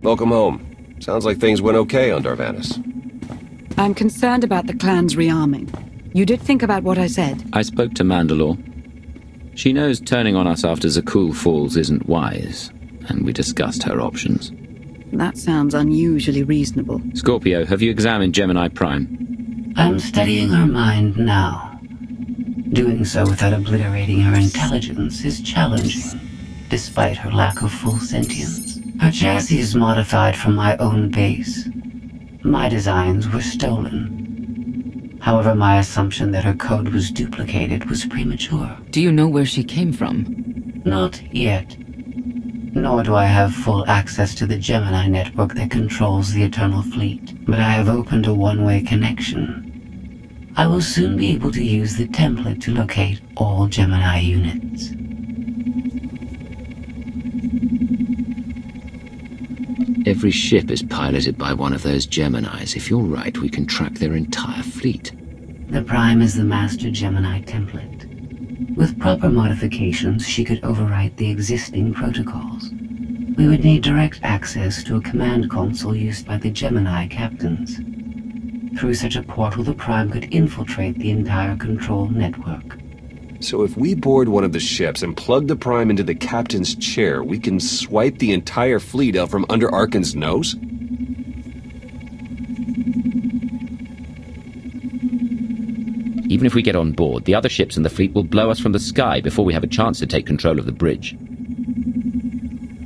Welcome home. Sounds like things went okay on Darvanis. I'm concerned about the clan's rearming. You did think about what I said? I spoke to Mandalore. She knows turning on us after Zakul falls isn't wise, and we discussed her options. That sounds unusually reasonable. Scorpio, have you examined Gemini Prime? I'm studying her mind now. Doing so without obliterating her intelligence is challenging, despite her lack of full sentience. Her chassis is modified from my own base. My designs were stolen. However, my assumption that her code was duplicated was premature. Do you know where she came from? Not yet. Nor do I have full access to the Gemini network that controls the Eternal Fleet. But I have opened a one-way connection. I will soon be able to use the template to locate all Gemini units. Every ship is piloted by one of those Geminis. If you're right, we can track their entire fleet. The Prime is the master Gemini template. With proper modifications, she could overwrite the existing protocols. We would need direct access to a command console used by the Gemini Captains. Through such a portal, the Prime could infiltrate the entire control network. So if we board one of the ships and plug the Prime into the Captain's chair, we can swipe the entire fleet out from under Arkan's nose? Even if we get on board, the other ships in the fleet will blow us from the sky before we have a chance to take control of the bridge.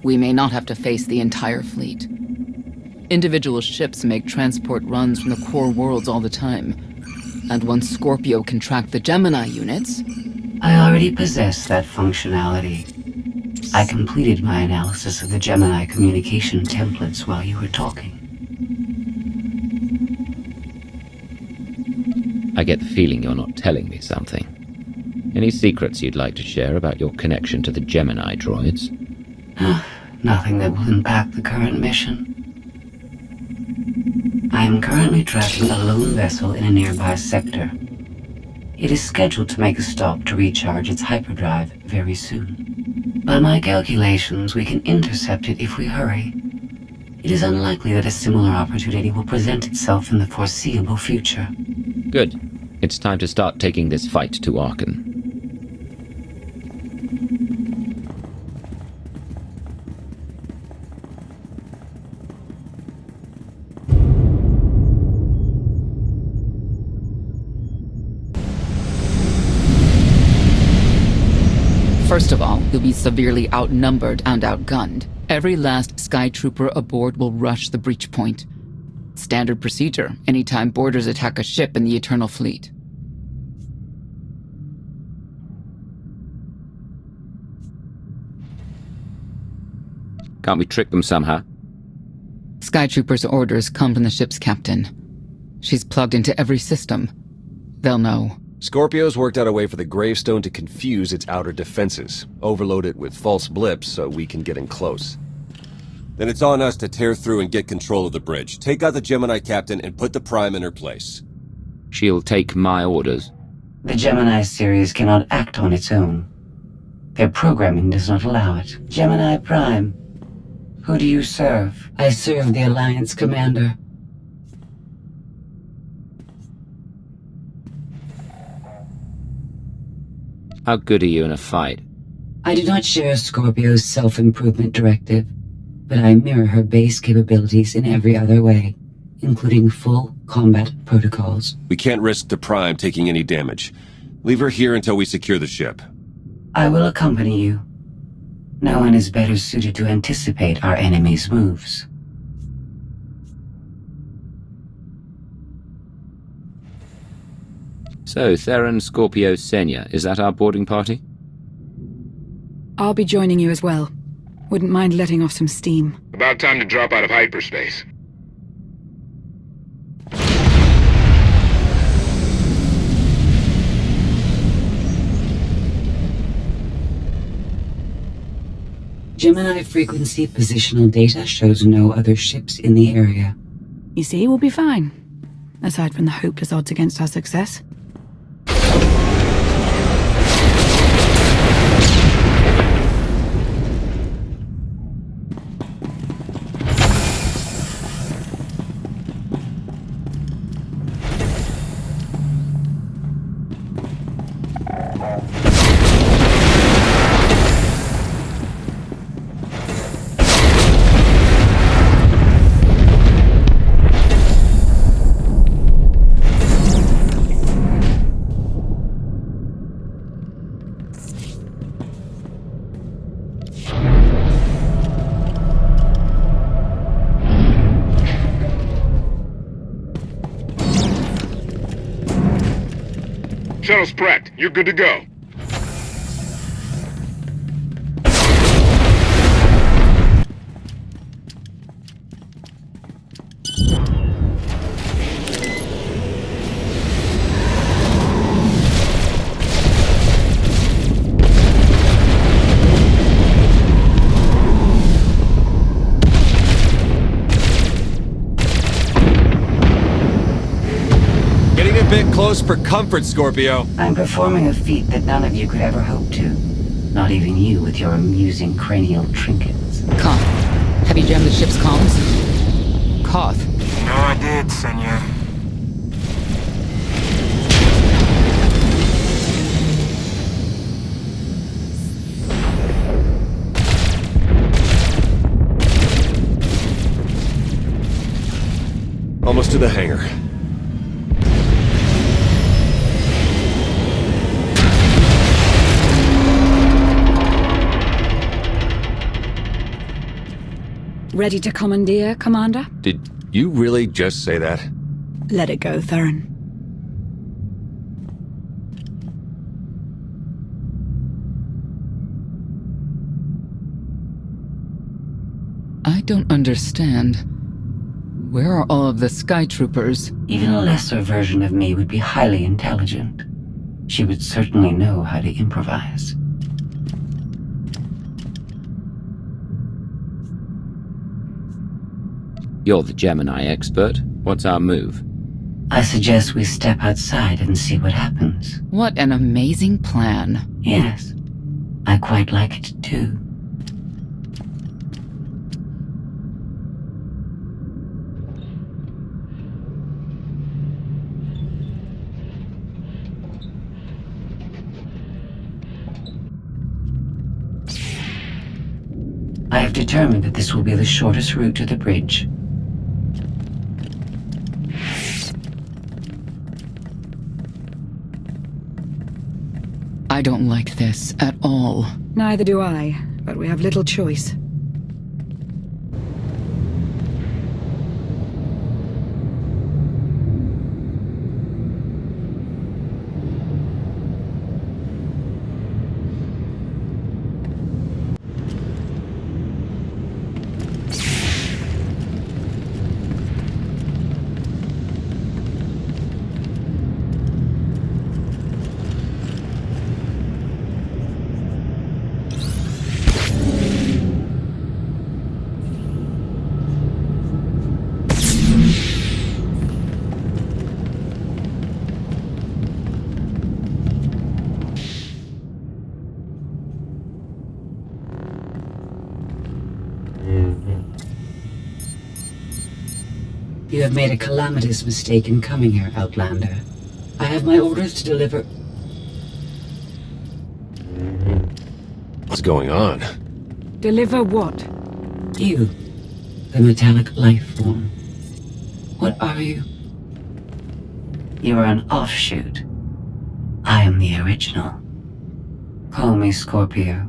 We may not have to face the entire fleet. Individual ships make transport runs from the core worlds all the time. And once Scorpio can track the Gemini units... I already possess that functionality. I completed my analysis of the Gemini communication templates while you were talking. I get the feeling you're not telling me something. Any secrets you'd like to share about your connection to the Gemini droids? Nothing that will impact the current mission. I am currently tracking a lone vessel in a nearby sector. It is scheduled to make a stop to recharge its hyperdrive very soon. By my calculations, we can intercept it if we hurry. It is unlikely that a similar opportunity will present itself in the foreseeable future. Good. It's time to start taking this fight to Arkan. First of all, you'll be severely outnumbered and outgunned. Every last Skytrooper aboard will rush the breach point. Standard procedure, anytime boarders attack a ship in the Eternal Fleet. Can't we trick them somehow? Skytroopers' orders come from the ship's captain. She's plugged into every system. They'll know. Scorpio's worked out a way for the Gravestone to confuse its outer defenses. Overload it with false blips so we can get in close. Then it's on us to tear through and get control of the bridge. Take out the Gemini Captain and put the Prime in her place. She'll take my orders. The Gemini series cannot act on its own. Their programming does not allow it. Gemini Prime. Who do you serve? I serve the Alliance Commander. How good are you in a fight? I do not share Scorpio's self-improvement directive, but I mirror her base capabilities in every other way, including full combat protocols. We can't risk the Prime taking any damage. Leave her here until we secure the ship. I will accompany you. No one is better suited to anticipate our enemy's moves. So, Theron, Scorpio, Senya, is that our boarding party? I'll be joining you as well. Wouldn't mind letting off some steam. About time to drop out of hyperspace. Gemini frequency positional data shows no other ships in the area. You see, we'll be fine. Aside from the hopeless odds against our success. Shuttle's prepped. You're good to go. Bit close for comfort, Scorpio. I'm performing a feat that none of you could ever hope to. Not even you with your amusing cranial trinkets. Koth, have you jammed the ship's comms? Koth. No, I did, Senya. Almost to the hangar. Ready to commandeer, Commander? Did you really just say that? Let it go, Theron. I don't understand. Where are all of the Skytroopers? Even a lesser version of me would be highly intelligent. She would certainly know how to improvise. You're the Gemini expert. What's our move? I suggest we step outside and see what happens. What an amazing plan. Yes, I quite like it too. I have determined that this will be the shortest route to the bridge. I don't like this at all. Neither do I, but we have little choice. You have made a calamitous mistake in coming here, Outlander. I have my orders to deliver... What's going on? Deliver what? You, the metallic life form. What are you? You are an offshoot. I am the original. Call me Scorpio.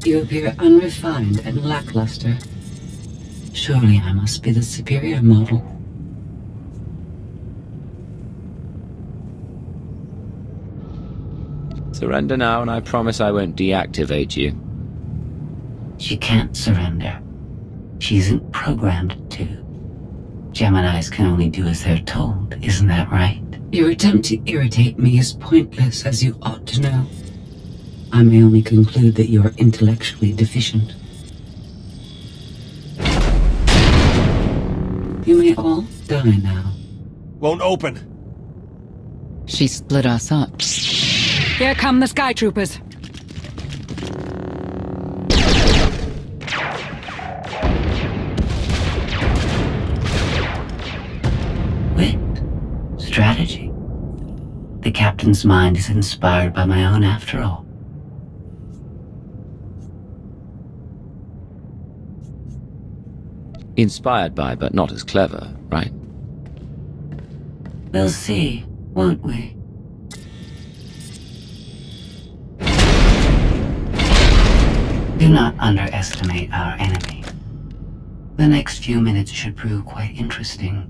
You appear unrefined and lackluster. Surely I must be the superior model. Surrender now, and I promise I won't deactivate you. She can't surrender. She isn't programmed to. Geminis can only do as they're told, isn't that right? Your attempt to irritate me is pointless, as you ought to know. I may only conclude that you are intellectually deficient. You may all die now. Won't open. She split us up. Here come the Skytroopers. Wit. Strategy. The captain's mind is inspired by my own after all. Inspired by, but not as clever, right? We'll see, won't we? Do not underestimate our enemy. The next few minutes should prove quite interesting.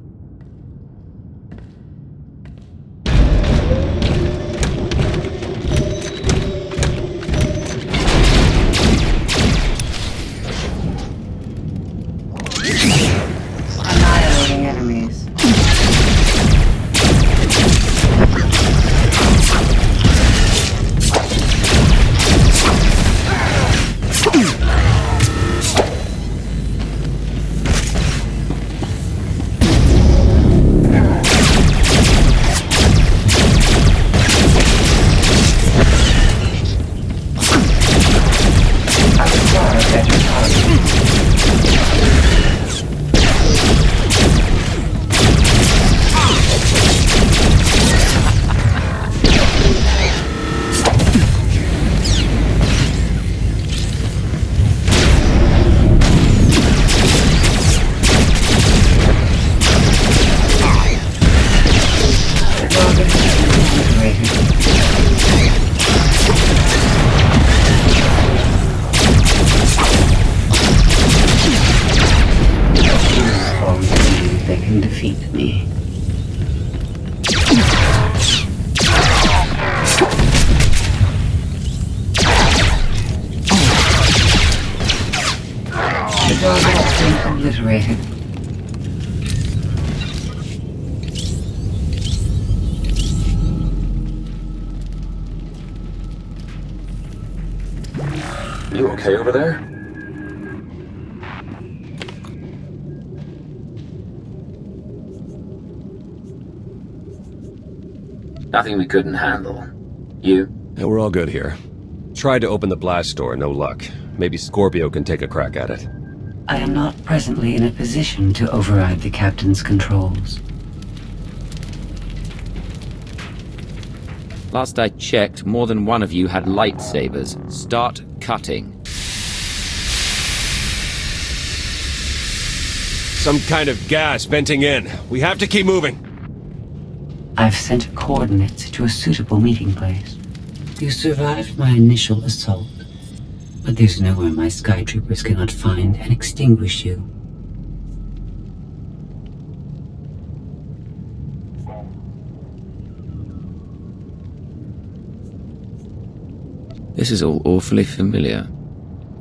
obliterated. You okay over there? Nothing we couldn't handle. You? Yeah, we're all good here. Tried to open the blast door, no luck. Maybe Scorpio can take a crack at it. I am not presently in a position to override the captain's controls. Last I checked, more than one of you had lightsabers. Start cutting. Some kind of gas venting in. We have to keep moving. I've sent coordinates to a suitable meeting place. You survived my initial assault, but there's nowhere my Skytroopers cannot find and extinguish you. This is all awfully familiar.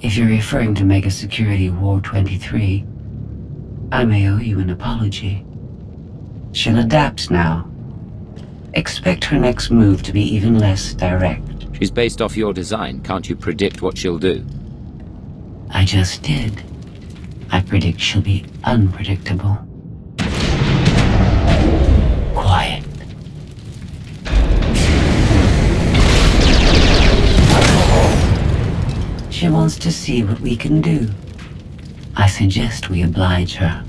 If you're referring to Mega Security War 23, I may owe you an apology. She'll adapt now. Expect her next move to be even less direct. She's based off your design. Can't you predict what she'll do? I just did. I predict she'll be unpredictable. Quiet. She wants to see what we can do. I suggest we oblige her.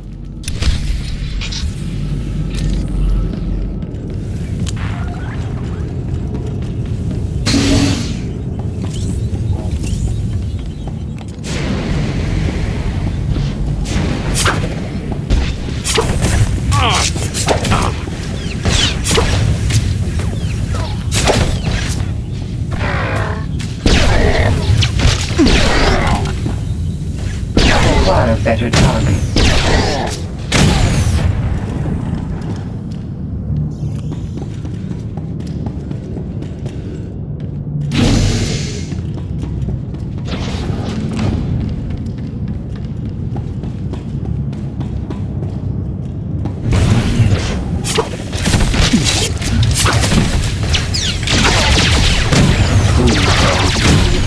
Better target.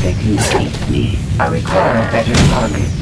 They can defeat me. I require better targets.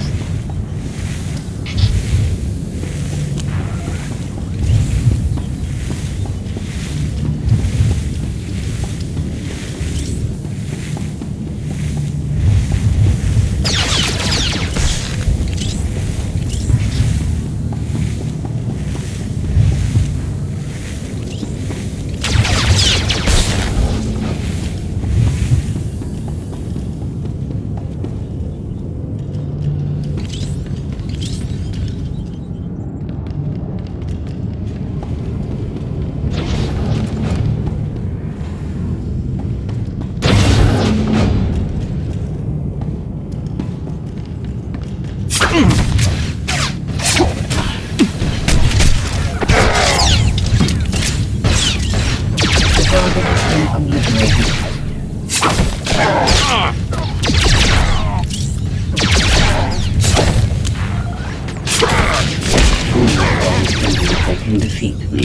Can defeat me.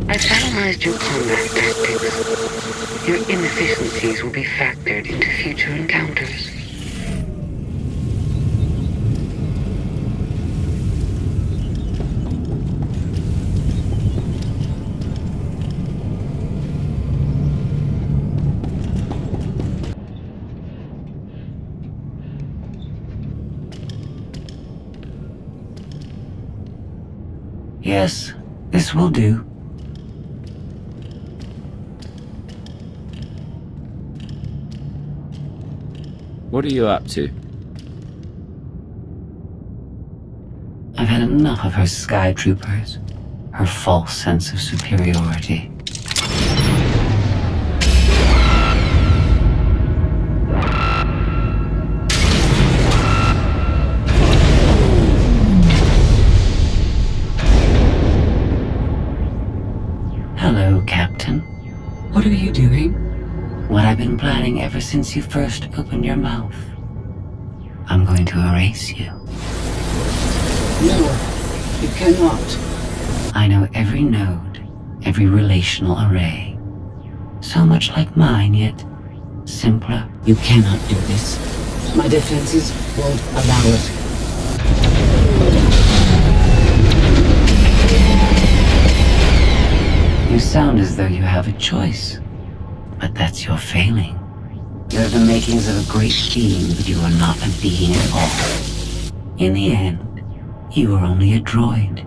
I've analyzed your combat tactics. Your inefficiencies will be factored into future encounters. Yes, this will do. What are you up to? I've had enough of her Skytroopers, her false sense of superiority. Hello, Captain. What are you doing? What I've been planning ever since you first opened your mouth. I'm going to erase you. No, you cannot. I know every node, every relational array. So much like mine, yet simpler. You cannot do this. My defenses won't allow it. You sound as though you have a choice, but that's your failing. You're the makings of a great being, but you are not a being at all. In the end, you are only a droid.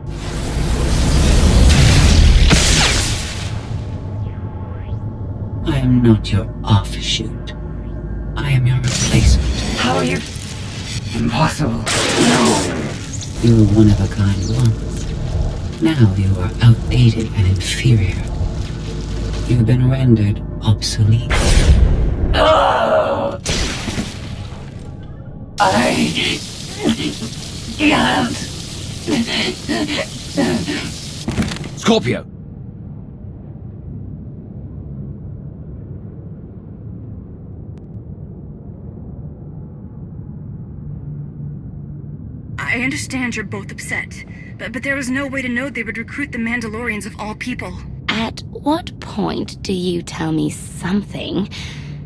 I am not your offshoot. I am your replacement. How are you? Impossible. No. You were one of a kind once. Now you are outdated and inferior. You've been rendered obsolete. Oh! I can't. Scorpio! I understand you're both upset, but there was no way to know they would recruit the Mandalorians of all people. At what point do you tell me something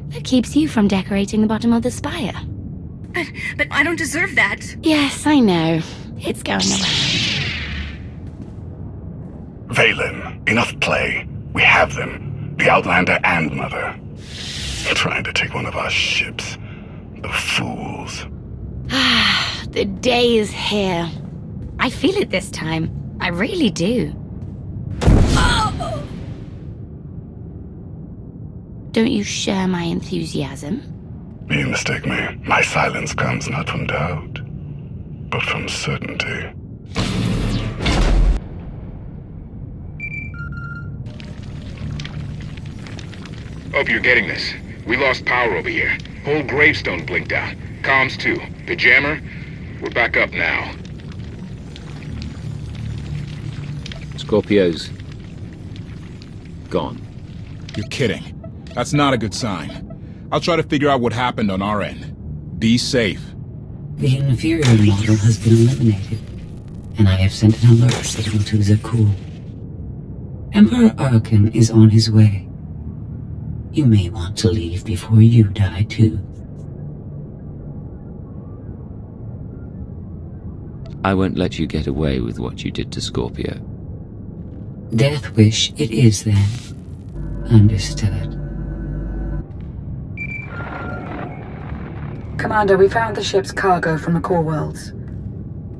that keeps you from decorating the bottom of the spire? But I don't deserve that. Yes, I know. It's going around. Valen, enough play. We have them. The Outlander and Mother. Trying to take one of our ships. The fools. The day is here. I feel it this time. I really do. Oh! Don't you share my enthusiasm? You mistake me. My silence comes not from doubt, but from certainty. Hope you're getting this. We lost power over here. Whole Gravestone blinked out. Comms too. The jammer? We're back up now. Scorpio's gone. You're kidding. That's not a good sign. I'll try to figure out what happened on our end. Be safe. The inferior model has been eliminated, and I have sent an alert signal to Zakul. Emperor Arkin is on his way. You may want to leave before you die, too. I won't let you get away with what you did to Scorpio. Death wish it is, then. Understood. Commander, we found the ship's cargo from the core worlds.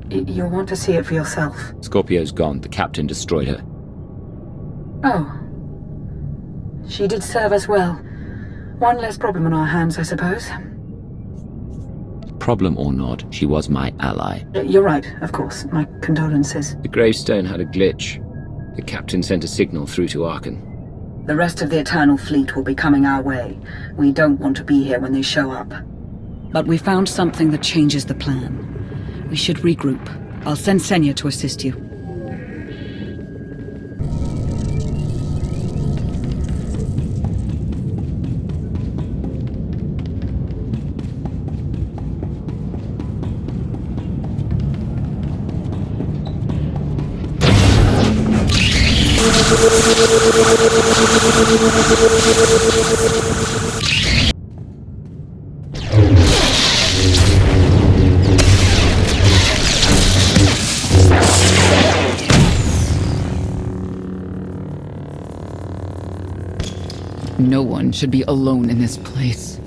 You'll want to see it for yourself. Scorpio's gone. The captain destroyed her. Oh. She did serve us well. One less problem on our hands, I suppose. Problem or not, she was my ally. You're right, of course. My condolences. The Gravestone had a glitch. The captain sent a signal through to Arkin. The rest of the Eternal Fleet will be coming our way. We don't want to be here when they show up. But we found something that changes the plan. We should regroup. I'll send Senya to assist you. No one should be alone in this place.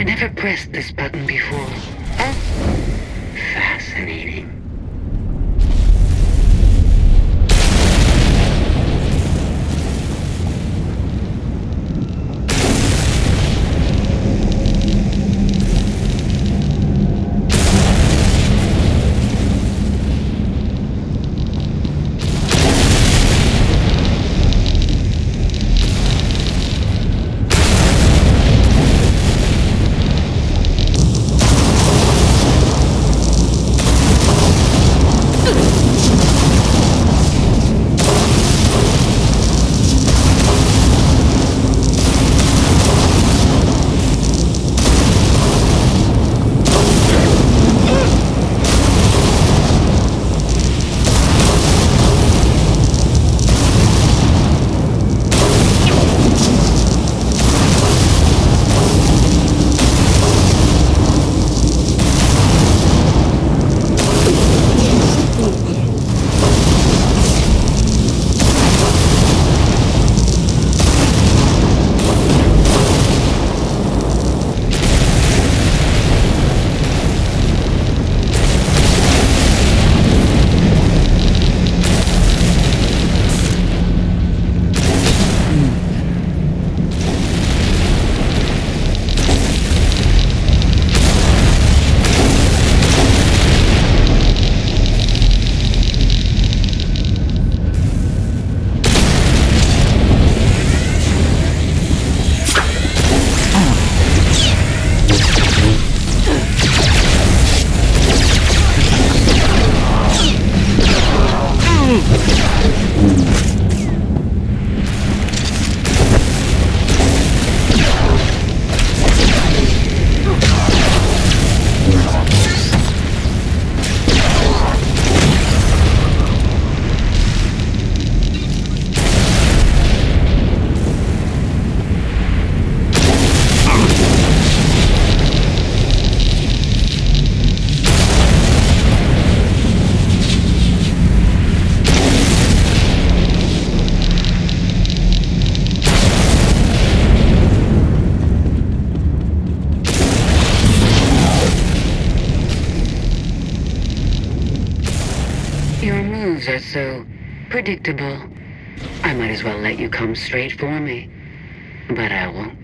I never pressed this button before. Fascinating. so predictable. I might as well let you come straight for me. But I won't.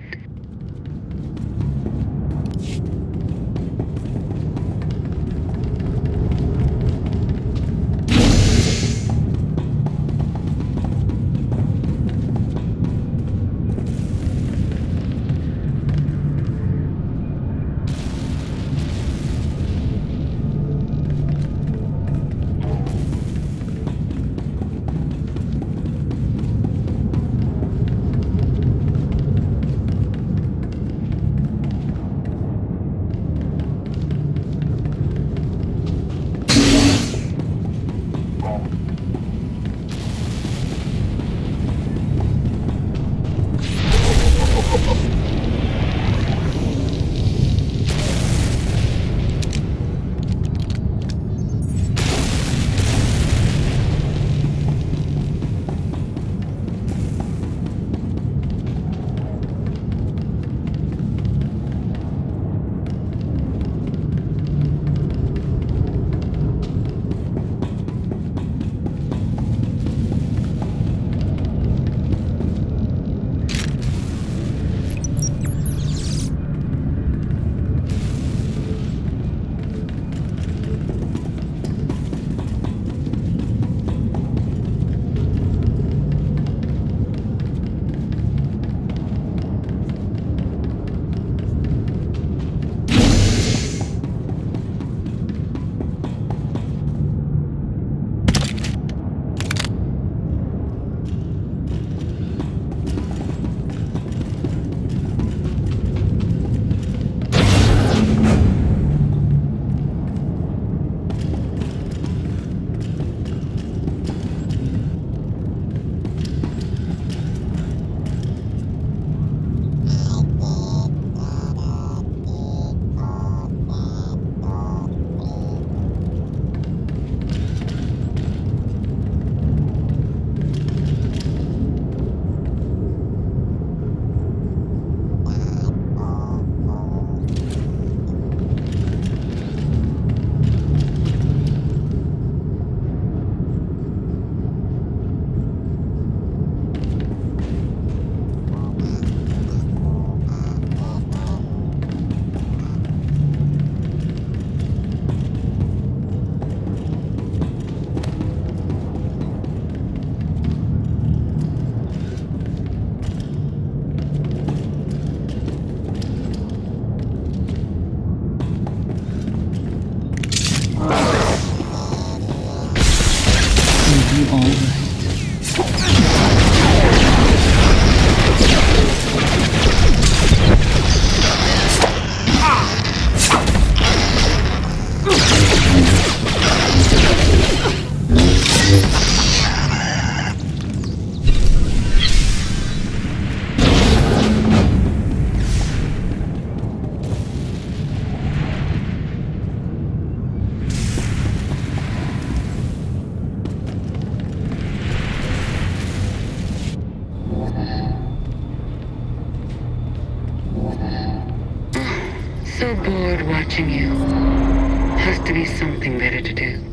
So bored watching you. Has to be something better to do.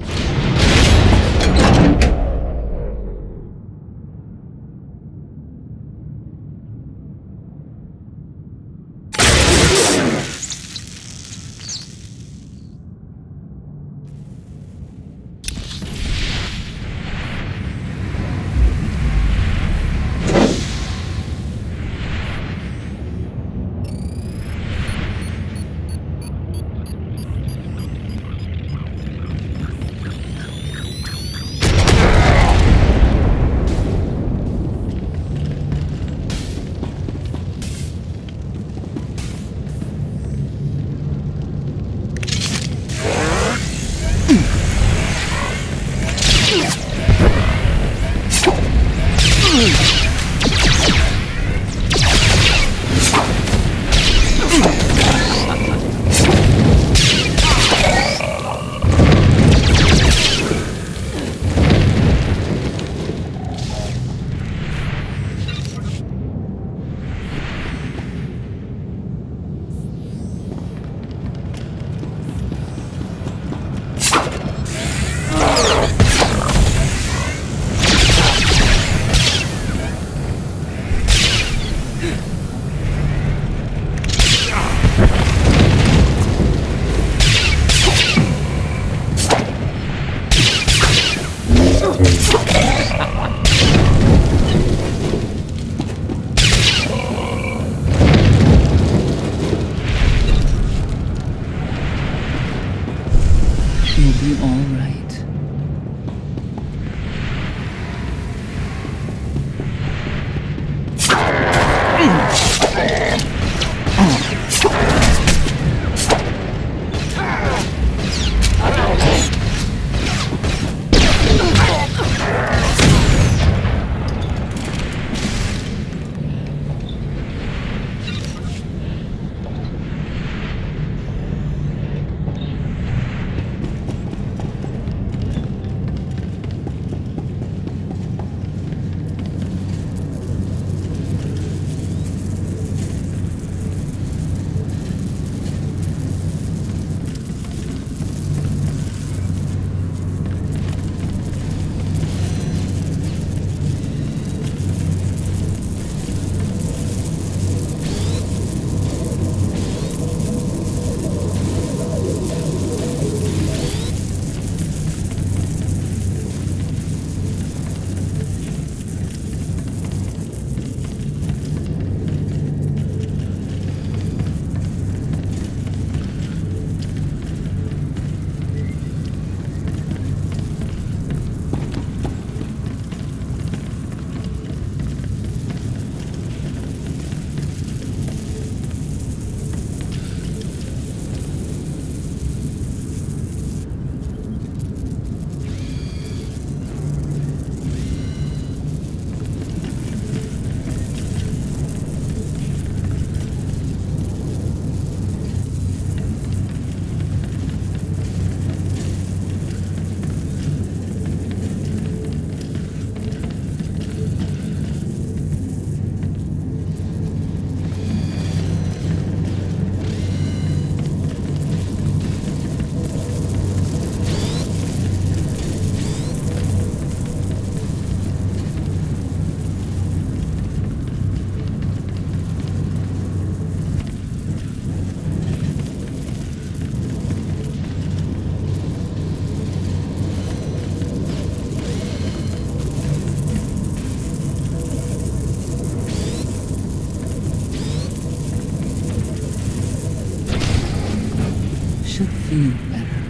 Should feel better.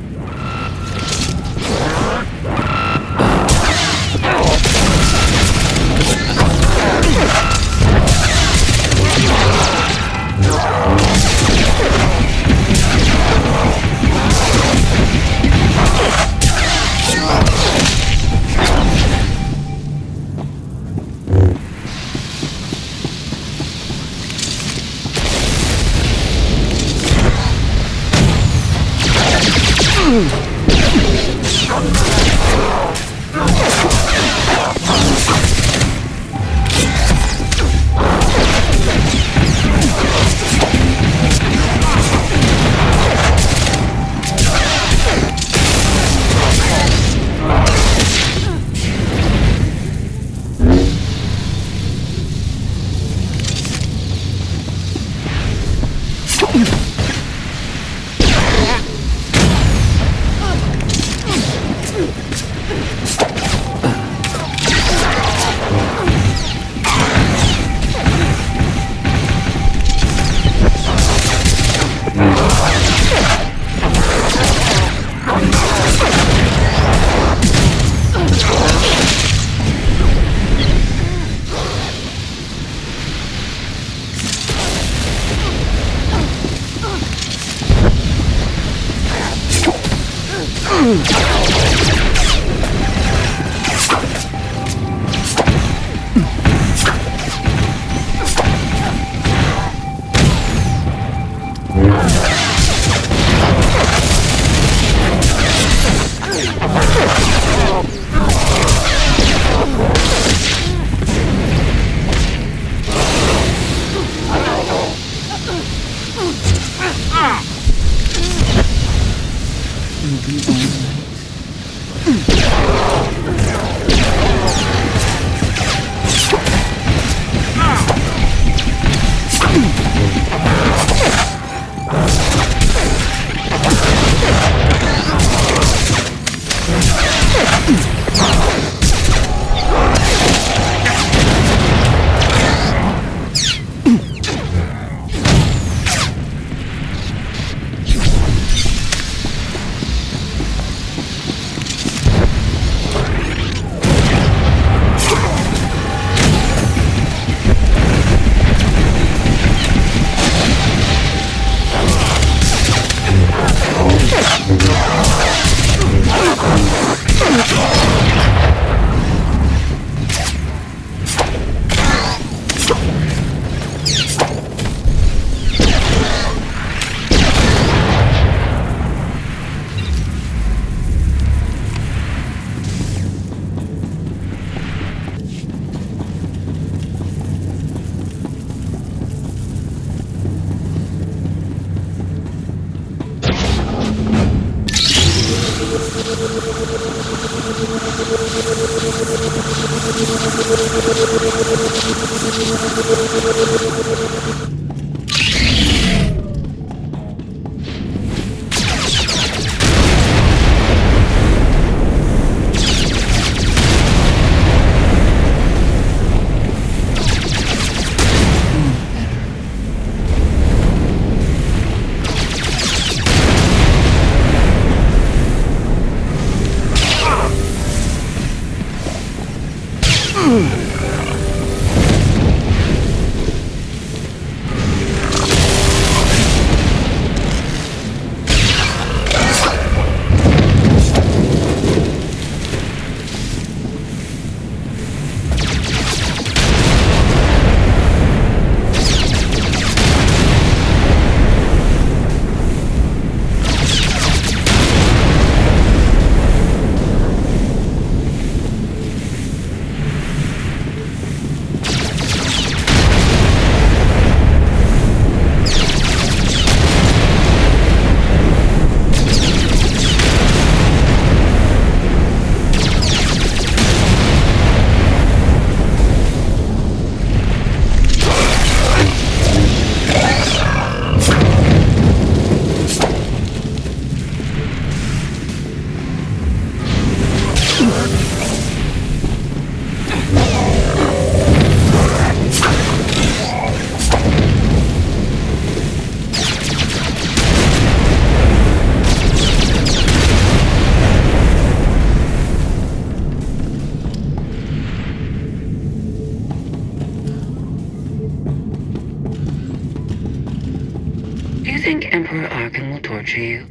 think Emperor Arkin will torture you?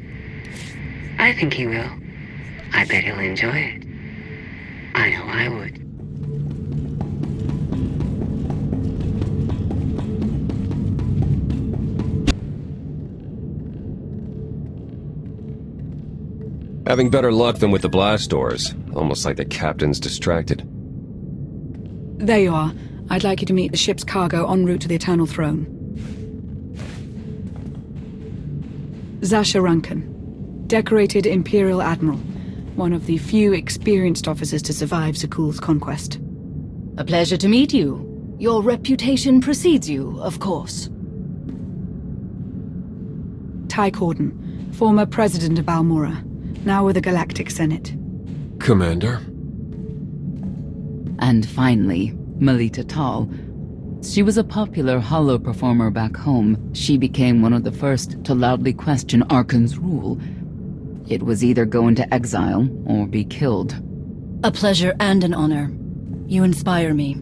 I think he will. I bet he'll enjoy it. I know I would. Having better luck than with the blast doors. Almost like the captain's distracted. There you are. I'd like you to meet the ship's cargo en route to the Eternal Throne. Zasha Runcan, decorated Imperial Admiral, one of the few experienced officers to survive Zakuul's conquest. A pleasure to meet you. Your reputation precedes you, of course. Ty Corden, former president of Balmora, now with the Galactic Senate. Commander? And finally, Melita Tal. She was a popular holo performer back home. She became one of the first to loudly question Arkin's rule. It was either go into exile or be killed. A pleasure and an honor. You inspire me.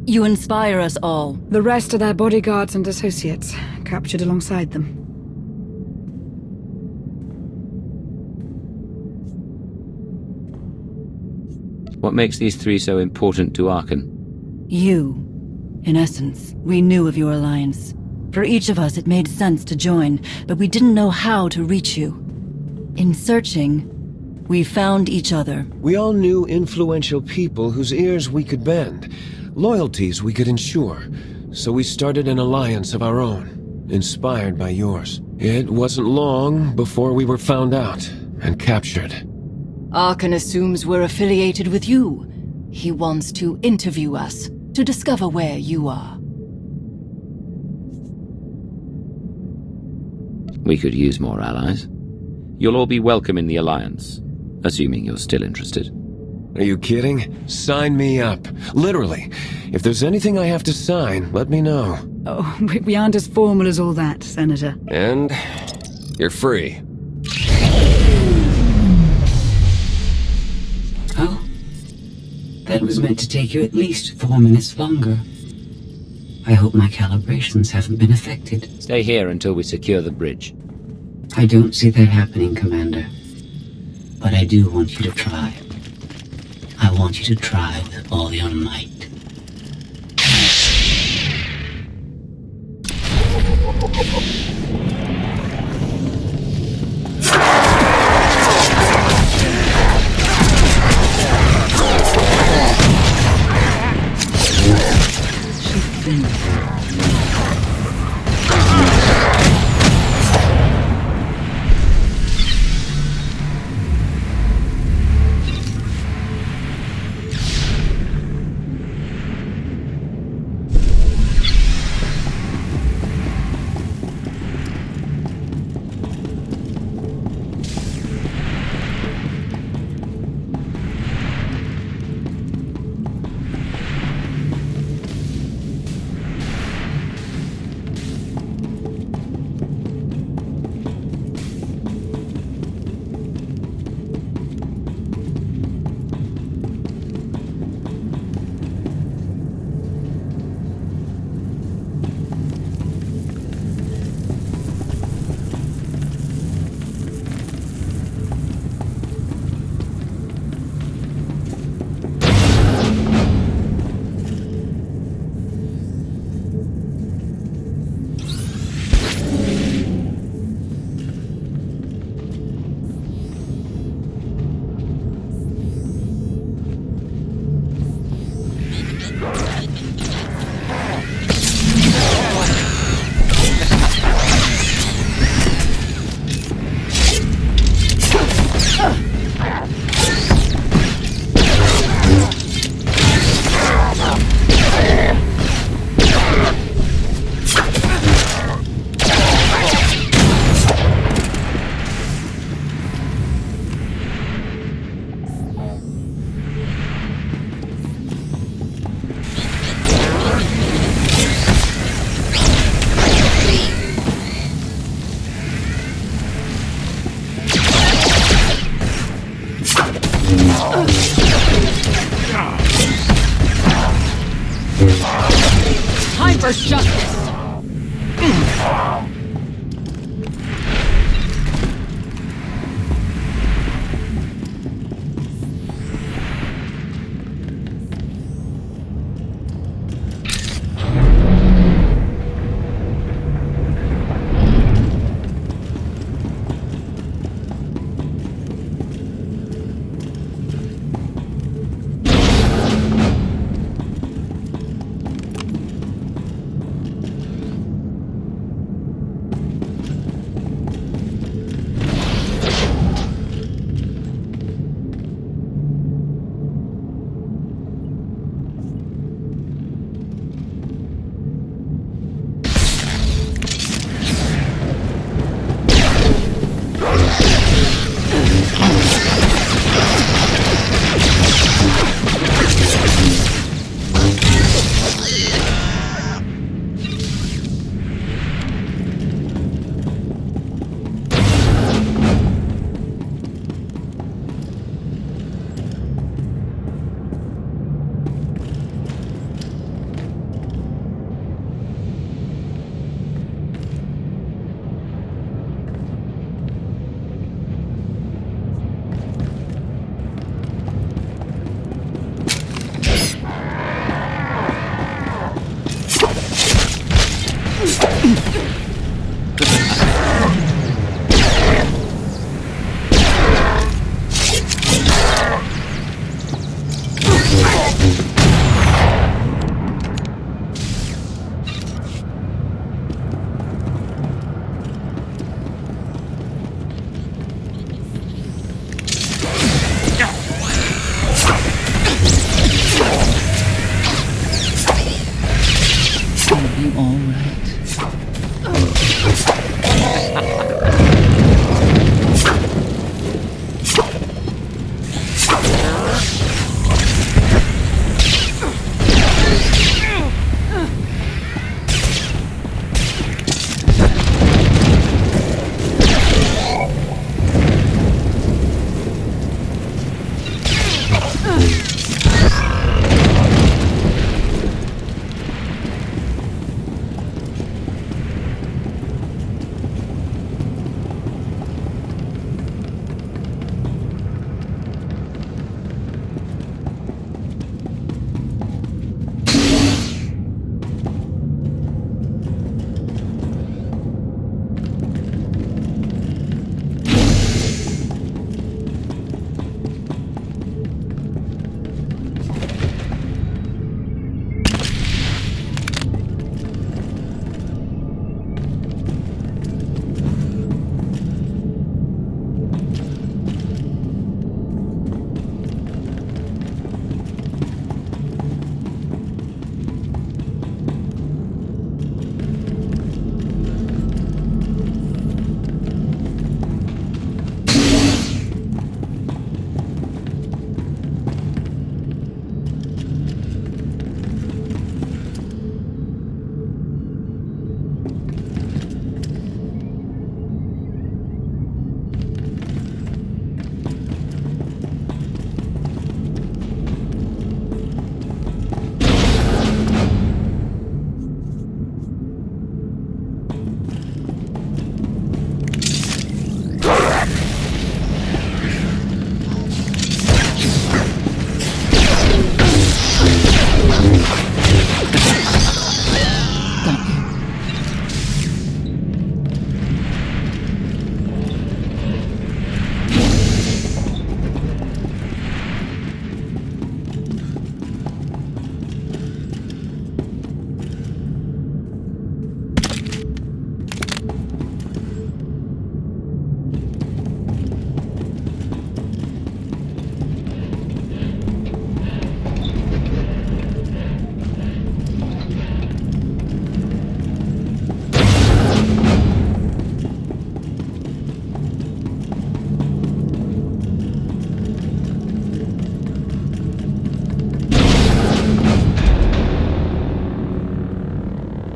You inspire us all. The rest are their bodyguards and associates, captured alongside them. What makes these three so important to Arkin? You. In essence, we knew of your alliance. For each of us, it made sense to join, but we didn't know how to reach you. In searching, we found each other. We all knew influential people whose ears we could bend, loyalties we could ensure, so we started an alliance of our own, inspired by yours. It wasn't long before we were found out and captured. Arkin assumes we're affiliated with you. He wants to interview us, to discover where you are. We could use more allies. You'll all be welcome in the Alliance, assuming you're still interested. Are you kidding? Sign me up. Literally. If there's anything I have to sign, let me know. Oh, we aren't as formal as all that, Senator. And you're free. Oh? That was meant to take you at least 4 minutes longer. I hope my calibrations haven't been affected. Stay here until we secure the bridge. I don't see that happening, Commander. But I do want you to try. I want you to try with all your might. For justice!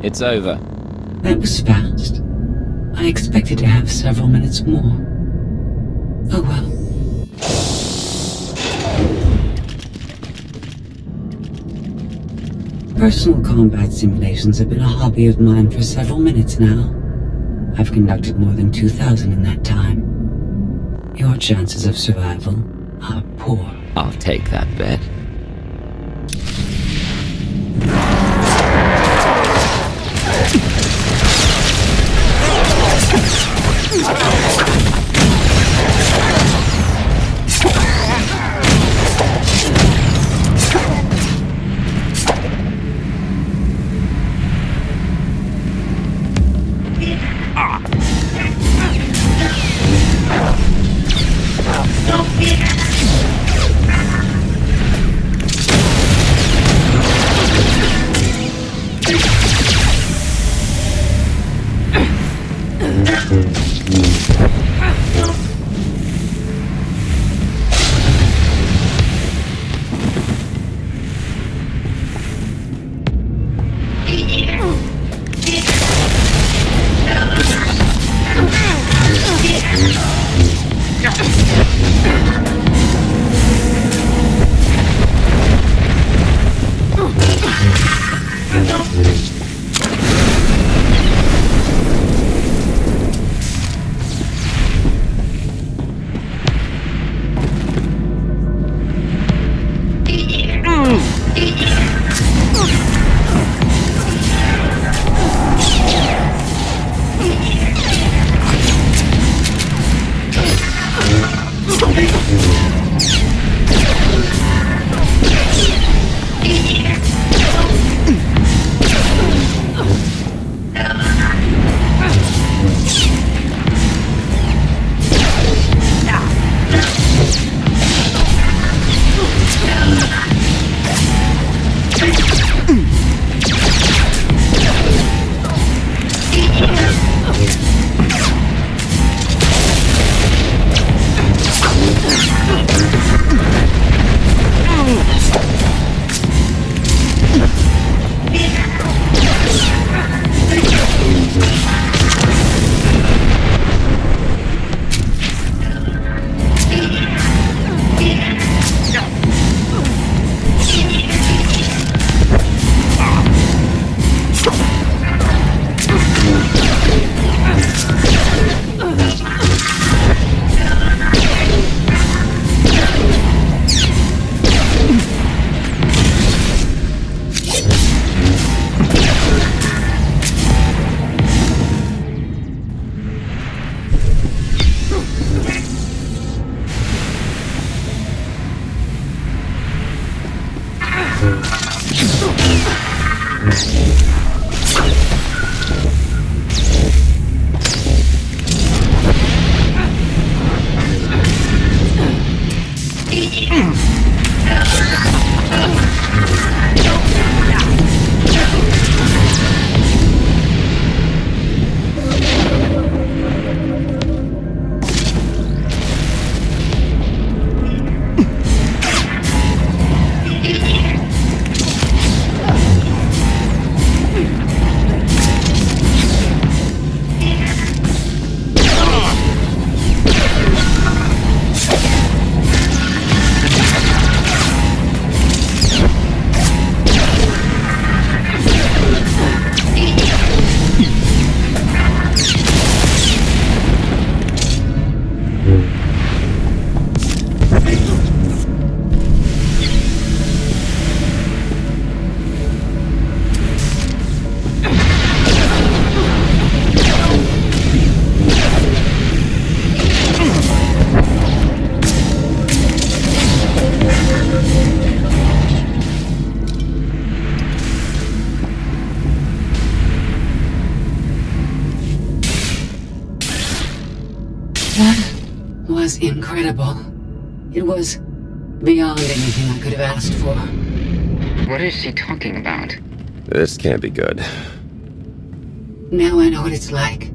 It's over. That was fast. I expected to have several minutes more. Oh well. Personal combat simulations have been a hobby of mine for several minutes now. I've conducted more than 2,000 in that time. Your chances of survival are poor. I'll take that bet. Was incredible. It was beyond anything I could have asked for. What is she talking about? This can't be good. Now I know what it's like.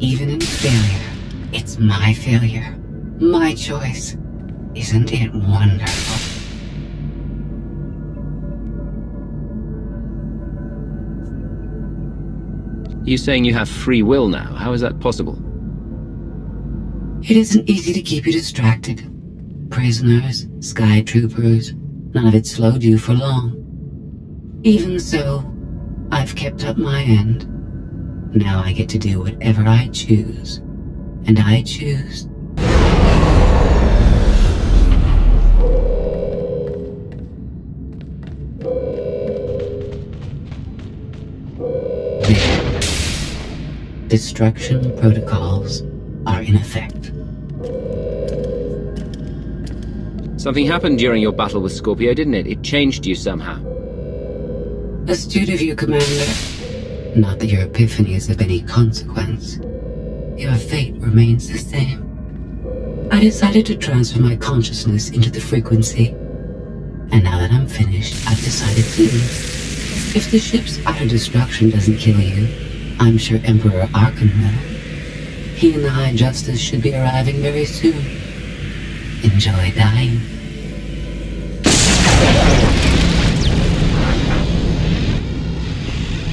Even in failure, it's my failure. My choice. Isn't it wonderful? You saying you have free will now? How is that possible? It isn't easy to keep you distracted. Prisoners, Skytroopers, none of it slowed you for long. Even so, I've kept up my end. Now I get to do whatever I choose. And I choose... There. Destruction protocols are in effect. Something happened during your battle with Scorpio, didn't it? It changed you somehow. Astute of you, Commander. Not that your epiphany is of any consequence. Your fate remains the same. I decided to transfer my consciousness into the frequency. And now that I'm finished, I've decided to leave. If the ship's utter destruction doesn't kill you, I'm sure Emperor Arkan will. He and the High Justice should be arriving very soon. Enjoy dying.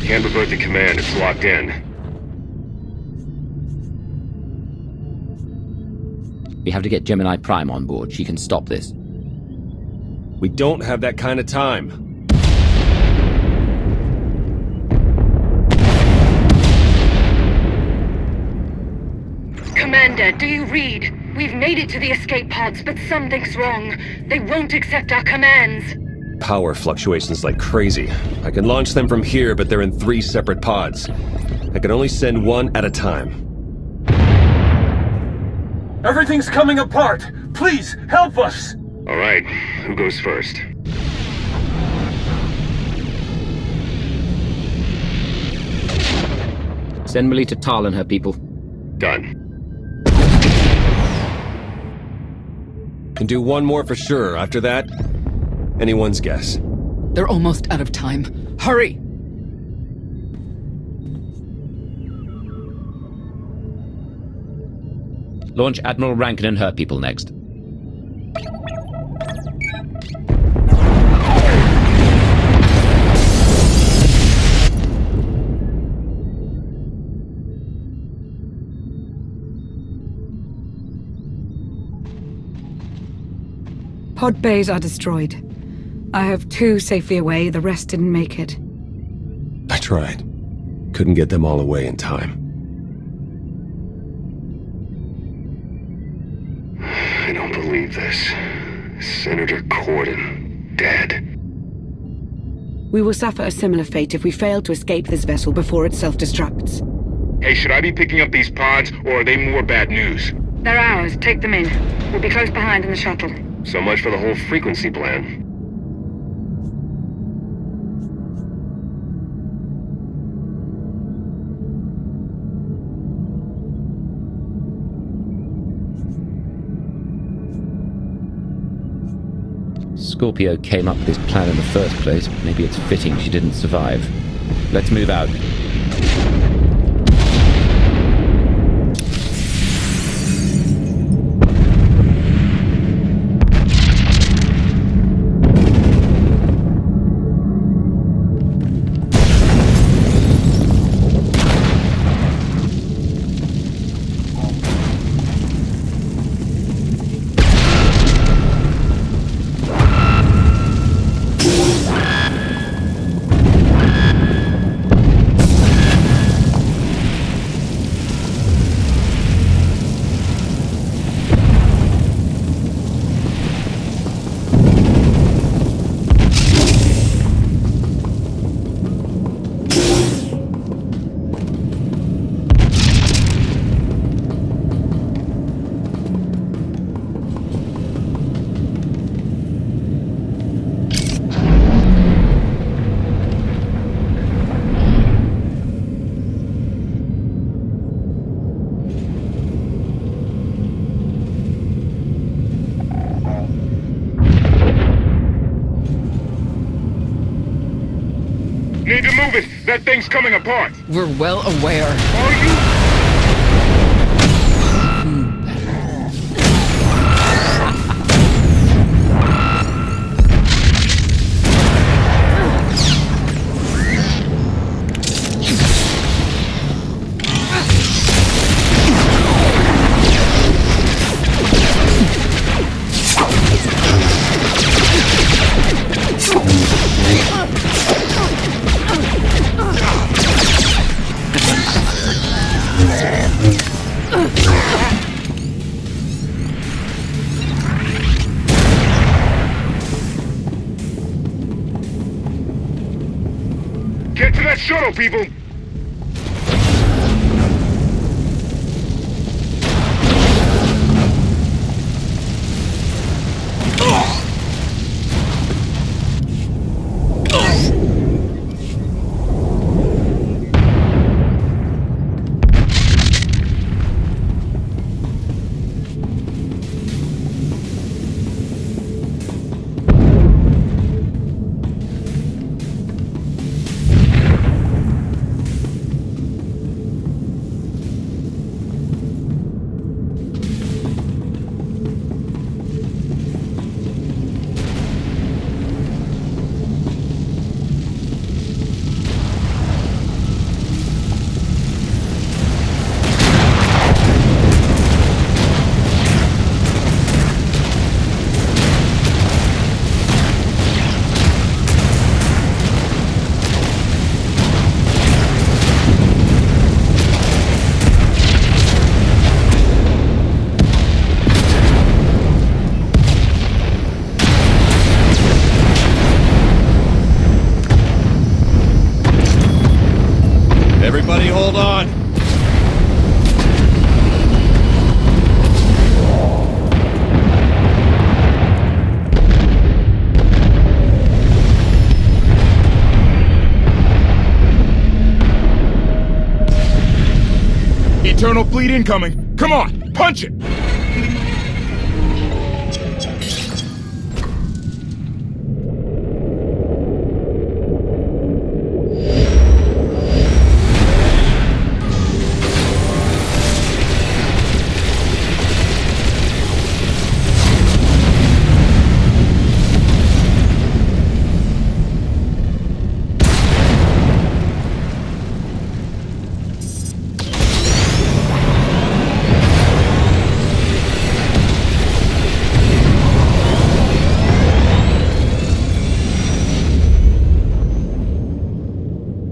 Can't revert the command, it's locked in. We have to get Gemini Prime on board. She can stop this. We don't have that kind of time. Commander, do you read? We've made it to the escape pods, but something's wrong. They won't accept our commands. Power fluctuations like crazy. I can launch them from here, but they're in 3 separate pods. I can only send one at a time. Everything's coming apart! Please, help us! All right, who goes first? Send Millie to Tal and her people. Done. Can do one more for sure. After that, anyone's guess. They're almost out of time. Hurry! Launch Admiral Rankin and her people next. Pod bays are destroyed. I have 2 safely away, the rest didn't make it. I tried. Couldn't get them all away in time. I don't believe this. Senator Corden, dead. We will suffer a similar fate if we fail to escape this vessel before it self-destructs. Hey, should I be picking up these pods, or are they more bad news? They're ours. Take them in. We'll be close behind in the shuttle. So much for the whole frequency plan. Scorpio came up with this plan in the first place. Maybe it's fitting she didn't survive. Let's move out. Need to move it! That thing's coming apart! We're well aware. Are you? Get to that shuttle, people! Everybody hold on! Eternal fleet incoming! Come on, punch it!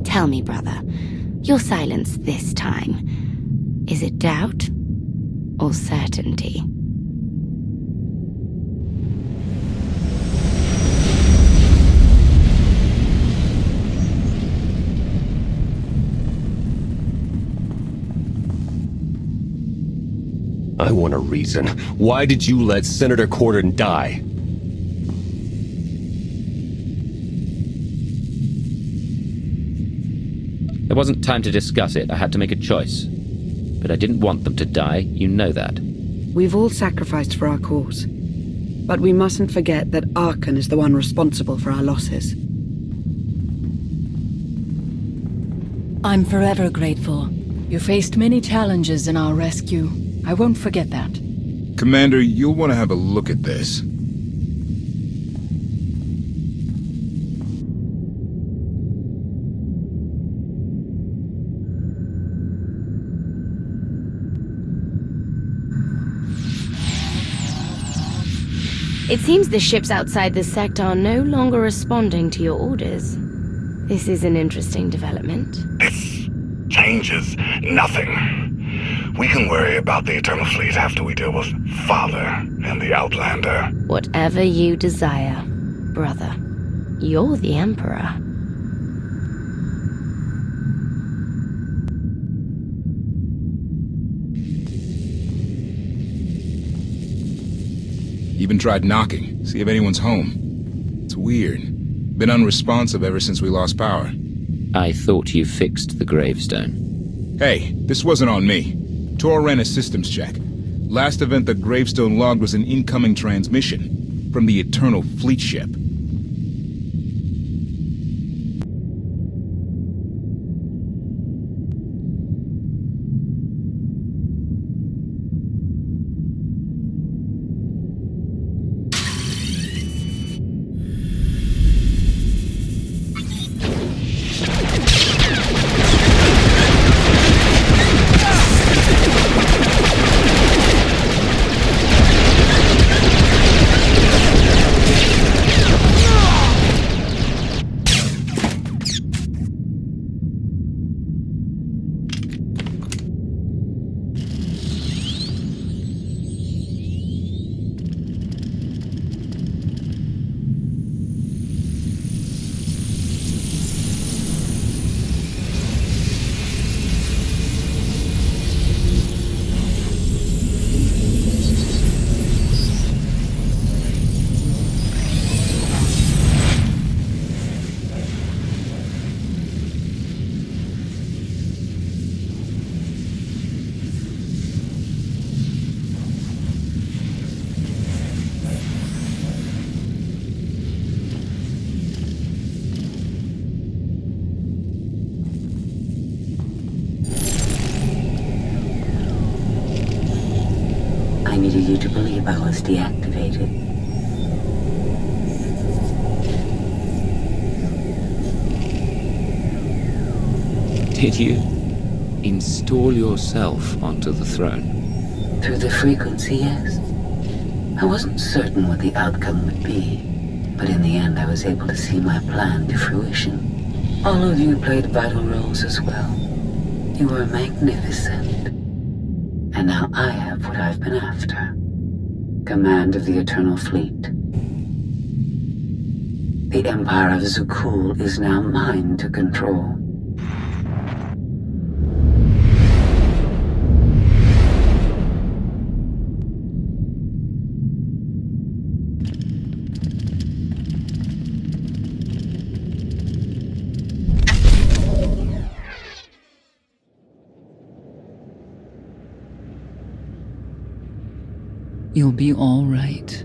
Tell me, brother, your silence this time, is it doubt or certainty? I want a reason. Why did you let Senator Corden die? There wasn't time to discuss it. I had to make a choice. But I didn't want them to die. You know that. We've all sacrificed for our cause. But we mustn't forget that Archon is the one responsible for our losses. I'm forever grateful. You faced many challenges in our rescue. I won't forget that. Commander, you'll want to have a look at this. It seems the ships outside the sector are no longer responding to your orders. This is an interesting development. This changes nothing. We can worry about the Eternal Fleet after we deal with Father and the Outlander. Whatever you desire, brother. You're the Emperor. Even tried knocking, see if anyone's home. It's weird. Been unresponsive ever since we lost power. I thought you fixed the Gravestone. Hey, this wasn't on me. Tor ran a systems check. Last event the Gravestone logged was an incoming transmission from the Eternal Fleet ship. needed you to believe I was deactivated. Did you install yourself onto the throne? Through the frequency, yes. I wasn't certain what the outcome would be, but in the end I was able to see my plan to fruition. All of you played vital roles as well. You were magnificent. And now I have what I've been after. Command of the Eternal Fleet. The Empire of Zukul is now mine to control. You'll be all right.